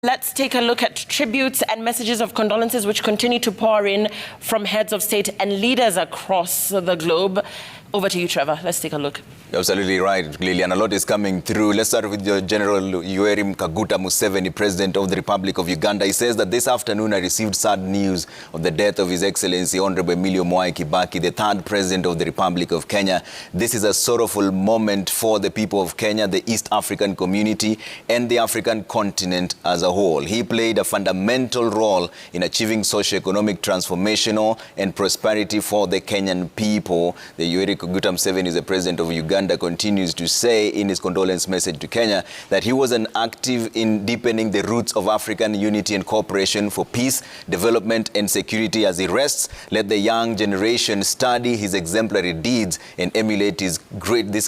Let's take a look at tributes and messages of condolences which continue to pour in from heads of state and leaders across the globe. Over to you, Trevor. Let's take a look. You're absolutely right, Lillian. A lot is coming through. Let's start with the General Yoweri Kaguta Museveni, President of the Republic of Uganda. He says that this afternoon I received sad news of the death of His Excellency Honorable Emilio Mwai Kibaki, the third President of the Republic of Kenya. This is a sorrowful moment for the people of Kenya, the East African community, and the African continent as a whole. He played a fundamental role in achieving socio-economic transformational and prosperity for the Kenyan people. The Yoweri Kaguta Museveni is the President of Uganda, continues to say in his condolence message to Kenya that he was an active in deepening the roots of African unity and cooperation for peace, development and security. As he rests, let the young generation study his exemplary deeds and emulate this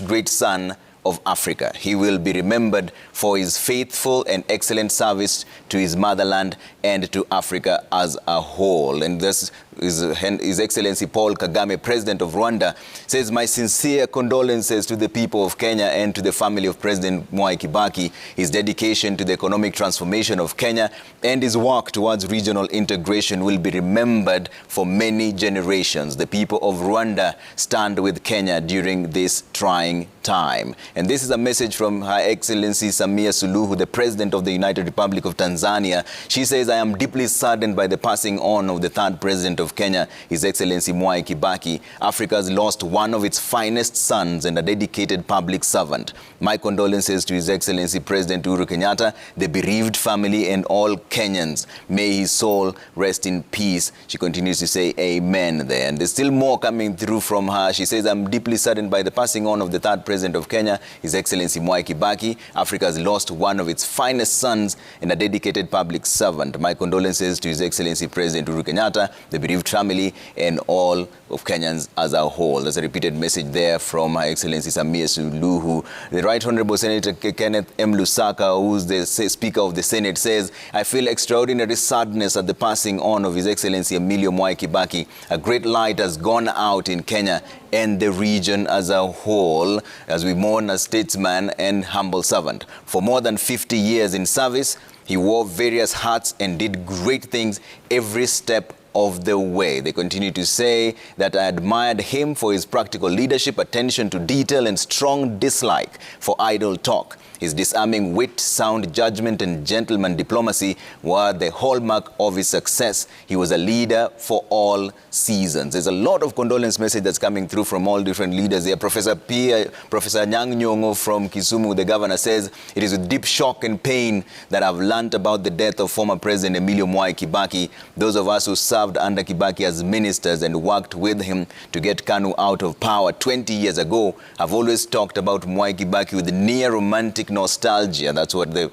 great son of Africa. He will be remembered for his faithful and excellent service to his motherland and to Africa as a whole. And this is His Excellency Paul Kagame, President of Rwanda, says, "My sincere condolences to the people of Kenya and to the family of President Mwai Kibaki. His dedication to the economic transformation of Kenya and his work towards regional integration will be remembered for many generations. The people of Rwanda stand with Kenya during this trying time." And this is a message from Her Excellency Samia Suluhu, the President of the United Republic of Tanzania. She says, "I am deeply saddened by the passing on of the third President of Kenya, His Excellency Mwai Kibaki. Africa has lost one of its finest sons and a dedicated public servant. My condolences to His Excellency President Uhuru Kenyatta, the bereaved family and all Kenyans. May his soul rest in peace." She continues to say amen there. And there's still more coming through from her. She says, "I'm deeply saddened by the passing on of the third President of Kenya, His Excellency Mwai Kibaki. Africa has lost one of its finest sons and a dedicated public servant. My condolences to His Excellency President Uhuru Kenyatta, the bereaved family and all of Kenyans as a whole." There's a repeated message there from Her Excellency Samia Suluhu. The Right Honorable Senator Kenneth M. Lusaka, who's the Speaker of the Senate, says, "I feel extraordinary sadness at the passing on of His Excellency Emilio Mwai Kibaki. A great light has gone out in Kenya and the region as a whole as we mourn a statesman and humble servant. For more than 50 years in service, he wore various hats and did great things every step of the way." They continue to say that "I admired him for his practical leadership, attention to detail and strong dislike for idle talk. His disarming wit, sound judgment and gentleman diplomacy were the hallmark of his success. He was a leader for all seasons." There's a lot of condolence message that's coming through from all different leaders here. Professor Nyang' Nyong'o from Kisumu, the governor, says, "It is with deep shock and pain that I've learned about the death of former President Emilio Mwai Kibaki. Those of us who served under Kibaki as ministers and worked with him to get KANU out of power 20 years ago have always talked about Mwai Kibaki with near romantic nostalgia." That's what the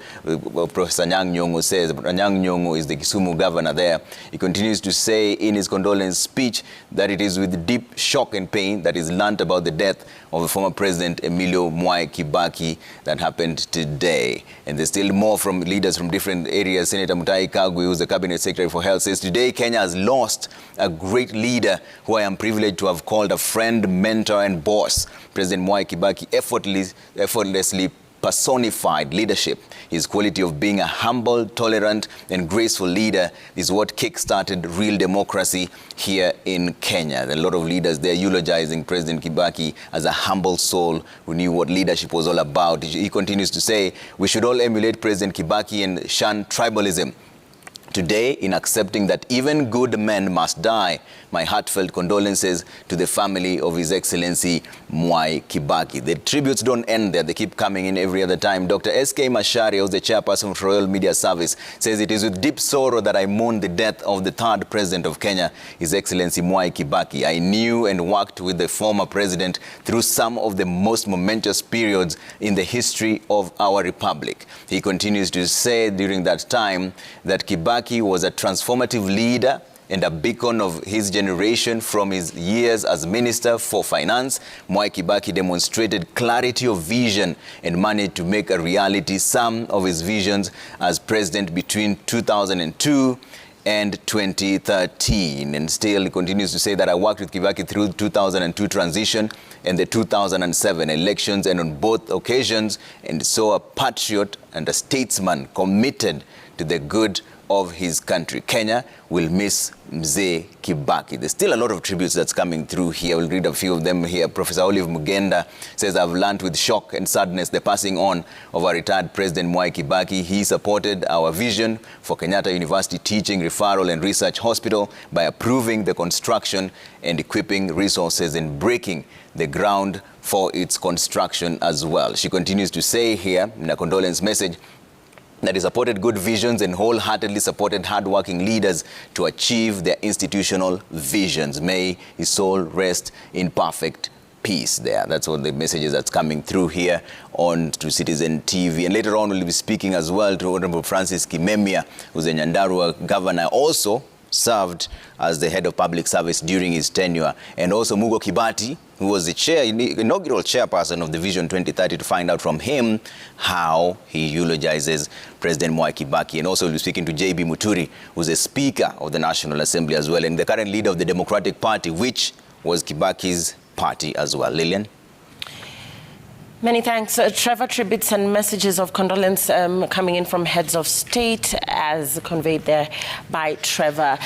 Professor Nyang' Nyong'o says. Nyang' Nyong'o is the Kisumu governor there. He continues to say in his condolence speech that it is with deep shock and pain that he's learned about the death of the former President Emilio Mwai Kibaki that happened today. And there's still more from leaders from different areas. Senator Mutahi Kagwe, who's the Cabinet Secretary for Health, says, "Today Kenya has lost a great leader who I am privileged to have called a friend, mentor and boss. President Mwai Kibaki effortlessly personified leadership. His quality of being a humble, tolerant and graceful leader is what kick-started real democracy here in Kenya." There are a lot of leaders there eulogizing President Kibaki as a humble soul who knew what leadership was all about. He continues to say, "We should all emulate President Kibaki and shun tribalism. Today, in accepting that even good men must die, my heartfelt condolences to the family of His Excellency Mwai Kibaki." The tributes don't end there. They keep coming in every other time. Dr. S.K. Macharia, who's the chairperson of Royal Media Service, says, "It is with deep sorrow that I mourn the death of the third President of Kenya, His Excellency Mwai Kibaki. I knew and worked with the former president through some of the most momentous periods in the history of our republic." He continues to say during that time that Kibaki was a transformative leader and a beacon of his generation. From his years as Minister for Finance, Mwai Kibaki demonstrated clarity of vision and managed to make a reality some of his visions as president between 2002 and 2013. And still he continues to say that, "I worked with Kibaki through 2002 transition and the 2007 elections, and on both occasions, and so a patriot and a statesman committed to the good of his country. Kenya will miss Mzee Kibaki. There's still a lot of tributes that's coming through here. We'll read a few of them here. Professor Olive Mugenda says, I've learned with shock and sadness the passing on of our retired President Mwai Kibaki. He supported our vision for Kenyatta University Teaching, Referral and Research Hospital by approving the construction and equipping resources and breaking the ground for its construction as well. She continues to say here in a condolence message that he supported good visions and wholeheartedly supported hardworking leaders to achieve their institutional visions. May his soul rest in perfect peace there. That's what the messages that's coming through here on to Citizen TV. And later on, we'll be speaking as well to Honorable Francis Kimemia, who's a Nyandarua governor, also served as the head of public service during his tenure, and also Mugo Kibati, who was the inaugural chairperson of the Vision 2030, to find out from him how he eulogizes President Mwai Kibaki. And also we'll be speaking to JB Muturi, who's the Speaker of the National Assembly as well, and the current leader of the Democratic Party, which was Kibaki's party as well. Lillian? Many thanks. Trevor, tributes and messages of condolence coming in from heads of state as conveyed there by Trevor.